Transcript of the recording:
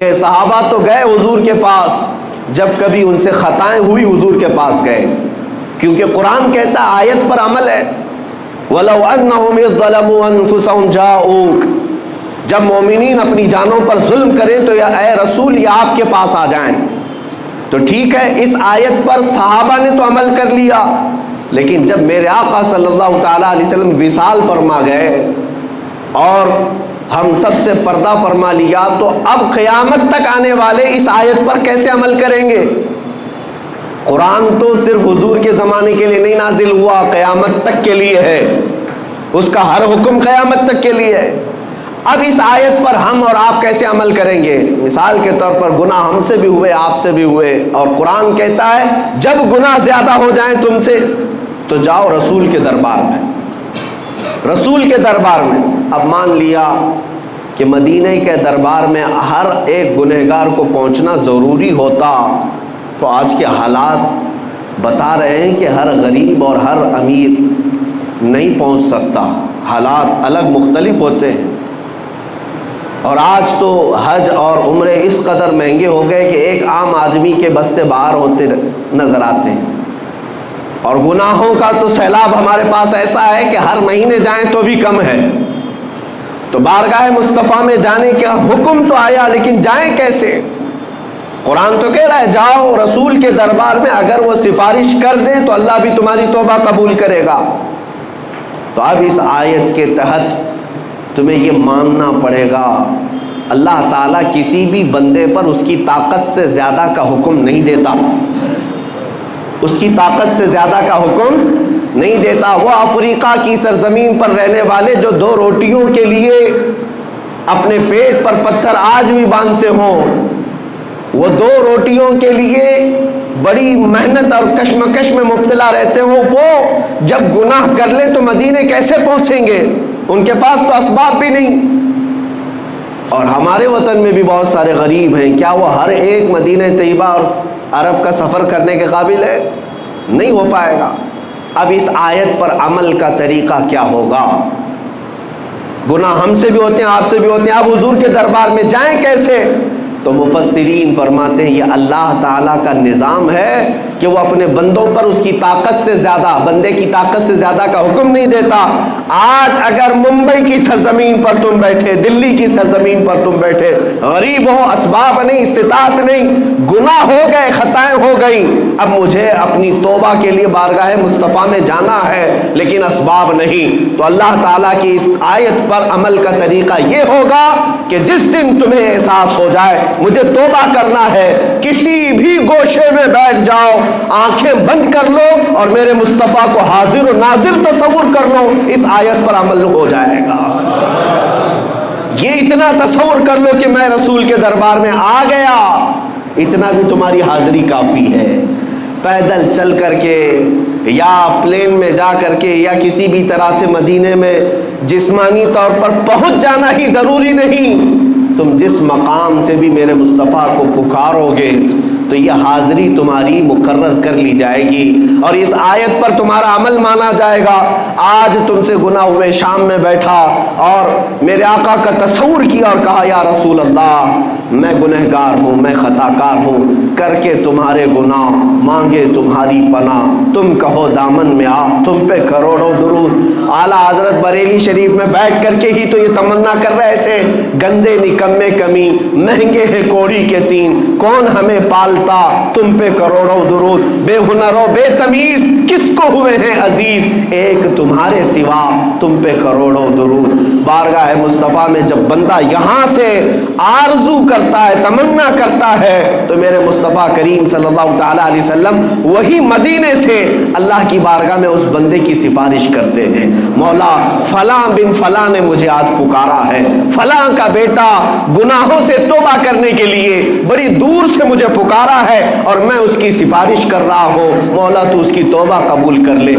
کہ صحابہ تو گئے حضور کے پاس، جب کبھی ان سے خطائیں ہوئی حضور کے پاس گئے، کیونکہ قرآن کہتا ہے آیت پر عمل ہے۔ وَلَوْ أَنَّهُمْ إِذْ ظَلَمُوا أَنفُسَهُمْ جَاءُوكَ، جب مومنین اپنی جانوں پر ظلم کریں تو یا اے رسول یہ آپ کے پاس آ جائیں۔ تو ٹھیک ہے، اس آیت پر صحابہ نے تو عمل کر لیا، لیکن جب میرے آقا صلی اللہ تعالیٰ علیہ وسلم وصال فرما گئے اور ہم سب سے پردہ فرما لیا، تو اب قیامت تک آنے والے اس آیت پر کیسے عمل کریں گے؟ قرآن تو صرف حضور کے زمانے کے لیے نہیں نازل ہوا، قیامت تک کے لیے ہے، اس کا ہر حکم قیامت تک کے لیے ہے۔ اب اس آیت پر ہم اور آپ کیسے عمل کریں گے؟ مثال کے طور پر گناہ ہم سے بھی ہوئے، آپ سے بھی ہوئے، اور قرآن کہتا ہے جب گناہ زیادہ ہو جائیں تم سے تو جاؤ رسول کے دربار میں، رسول کے دربار میں۔ اب مان لیا کہ مدینہ کے دربار میں ہر ایک گنہگار کو پہنچنا ضروری ہوتا، تو آج کے حالات بتا رہے ہیں کہ ہر غریب اور ہر امیر نہیں پہنچ سکتا، حالات الگ مختلف ہوتے ہیں۔ اور آج تو حج اور عمرے اس قدر مہنگے ہو گئے کہ ایک عام آدمی کے بس سے باہر ہوتے نظر آتے ہیں، اور گناہوں کا تو سیلاب ہمارے پاس ایسا ہے کہ ہر مہینے جائیں تو بھی کم ہے۔ تو بارگاہ مصطفیٰ میں جانے کا حکم تو آیا، لیکن جائیں کیسے؟ قرآن تو کہہ رہا ہے جاؤ رسول کے دربار میں، اگر وہ سفارش کر دیں تو اللہ بھی تمہاری توبہ قبول کرے گا۔ تو اب اس آیت کے تحت تمہیں یہ ماننا پڑے گا اللہ تعالیٰ کسی بھی بندے پر اس کی طاقت سے زیادہ کا حکم نہیں دیتا، اس کی طاقت سے زیادہ کا حکم نہیں دیتا۔ وہ افریقہ کی سرزمین پر رہنے والے جو 2 روٹیوں کے لیے اپنے پیٹ پر پتھر آج بھی باندھتے ہوں، وہ 2 روٹیوں کے لیے بڑی محنت اور کشمکش میں مبتلا رہتے ہوں، وہ جب گناہ کر لیں تو مدینے کیسے پہنچیں گے؟ ان کے پاس تو اسباب بھی نہیں۔ اور ہمارے وطن میں بھی بہت سارے غریب ہیں، کیا وہ ہر ایک مدینہ طیبہ اور عرب کا سفر کرنے کے قابل ہے؟ نہیں ہو پائے گا۔ اب اس آیت پر عمل کا طریقہ کیا ہوگا؟ گناہ ہم سے بھی ہوتے ہیں، آپ سے بھی ہوتے ہیں، اب حضور کے دربار میں جائیں کیسے؟ تو مفسرین فرماتے ہیں یہ اللہ تعالیٰ کا نظام ہے کہ وہ اپنے بندوں پر اس کی طاقت سے زیادہ، بندے کی طاقت سے زیادہ کا حکم نہیں دیتا۔ آج اگر ممبئی کی سرزمین پر تم بیٹھے، دلی کی سرزمین پر تم بیٹھے، غریب ہو، اسباب نہیں، استطاعت نہیں، گناہ ہو گئے، خطائیں ہو گئیں، اب مجھے اپنی توبہ کے لیے بارگاہ مصطفیٰ میں جانا ہے لیکن اسباب نہیں، تو اللہ تعالیٰ کی اس آیت پر عمل کا طریقہ یہ ہوگا کہ جس دن تمہیں احساس ہو جائے مجھے توبہ کرنا ہے، کسی بھی گوشے میں بیٹھ جاؤ، آنکھیں بند کر لو اور میرے مصطفیٰ کو حاضر و ناظر تصور کر لو، اس آیت پر عمل ہو جائے گا۔ یہ اتنا تصور کر لو کہ میں رسول کے دربار میں آ گیا، اتنا بھی تمہاری حاضری کافی ہے۔ پیدل چل کر کے یا پلین میں جا کر کے یا کسی بھی طرح سے مدینے میں جسمانی طور پر پہنچ جانا ہی ضروری نہیں، تم جس مقام سے بھی میرے مصطفیٰ کو پکارو گے تو یہ حاضری تمہاری مقرر کر لی جائے گی اور اس آیت پر تمہارا عمل مانا جائے گا۔ آج تم سے گناہ ہوئے، شام میں بیٹھا اور میرے آقا کا تصور کیا اور کہا یا رسول اللہ میں گنہگار ہوں، میں خطا کار ہوں، کر کے تمہارے گناہ مانگے تمہاری پناہ، تم کہو دامن میں آ، تم پہ کروڑوں درود۔ اعلیٰ حضرت بریلی شریف میں بیٹھ کر کے ہی تو یہ تمنا کر رہے تھے، گندے نکمے کمی، مہنگے ہیں کوڑی کے تین، کون ہمیں پالتا، تم پہ کروڑوں درود، بے ہنر و بے تمیز کس کو ہوئے ہیں عزیز، ایک تمہارے سوا تم پہ کروڑوں درود۔ بارگاہ مصطفیٰ میں جب بندہ یہاں سے آرزو کرتا ہے، تمنا کرتا ہے، تو میرے مصطفیٰ کریم صلی اللہ تعالیٰ علیہ وسلم وہی مدینے سے اللہ کی بارگاہ میں اس بندے کی سفارش کرتے ہیں، مولا فلاں بن فلاں نے مجھے آج پکارا ہے، فلاں کا بیٹا گناہوں سے توبہ کرنے کے لیے بڑی دور سے مجھے پکارا ہے اور میں اس کی سفارش کر رہا ہوں، مولا تو اس کی توبہ قبول کر لے۔